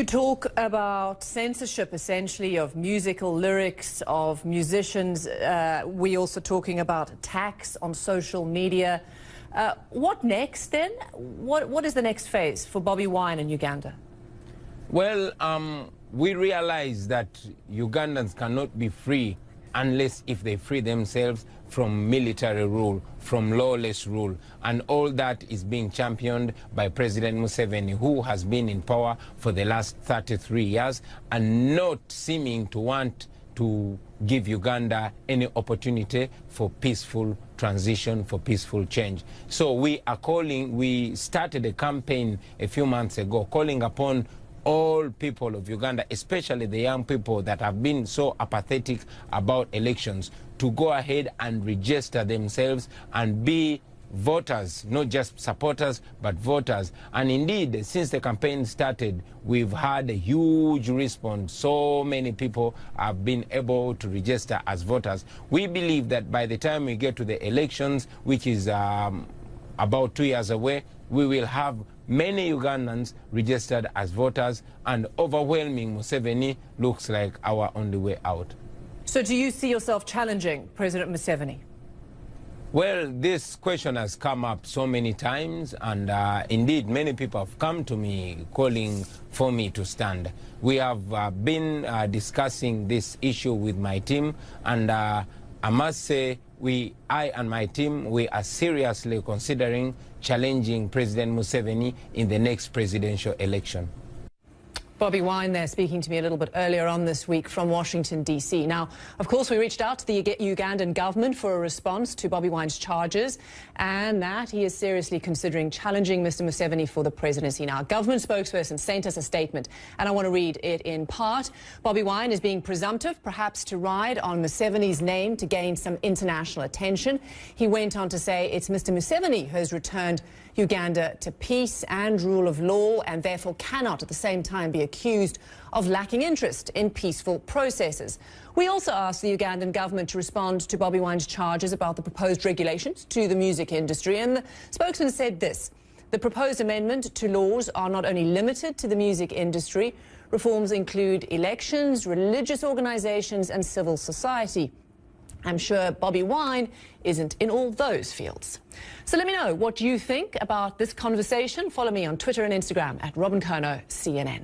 You talk about censorship, essentially, of musical lyrics, of musicians. We're also talking about attacks on social media. What next, then? What is the next phase for Bobi Wine in Uganda? Well, we realize that Ugandans cannot be free unless if they free themselves from military rule, from lawless rule. And all that is being championed by President Museveni, who has been in power for the last 33 years and not seeming to want to give Uganda any opportunity for peaceful transition, for peaceful change. So we started a campaign a few months ago calling upon all people of Uganda, especially the young people that have been so apathetic about elections, to go ahead and register themselves and be voters, not just supporters, but voters. And indeed, since the campaign started, we've had a huge response. So many people have been able to register as voters. We believe that by the time we get to the elections, which is about 2 years away, we will have many Ugandans registered as voters, and overwhelming Museveni looks like our only way out. So do you see yourself challenging President Museveni? Well, this question has come up so many times, and indeed many people have come to me calling for me to stand. We have been discussing this issue with my team, and I must say I and my team, we are seriously considering challenging President Museveni in the next presidential election. Bobi Wine there speaking to me a little bit earlier on this week from Washington, D.C. Now, of course, we reached out to the Ugandan government for a response to Bobi Wine's charges, and that he is seriously considering challenging Mr. Museveni for the presidency. Now, a government spokesperson sent us a statement, and I want to read it in part. Bobi Wine is being presumptive, perhaps to ride on Museveni's name to gain some international attention. He went on to say it's Mr. Museveni who has returned Uganda to peace and rule of law, and therefore cannot at the same time be accused of lacking interest in peaceful processes. We also asked the Ugandan government to respond to Bobi Wine's charges about the proposed regulations to the music industry, and the spokesman said this: the proposed amendment to laws are not only limited to the music industry, reforms include elections, religious organizations and civil society. I'm sure Bobi Wine isn't in all those fields. So let me know what you think about this conversation. Follow me on Twitter and Instagram at Robin Kono CNN.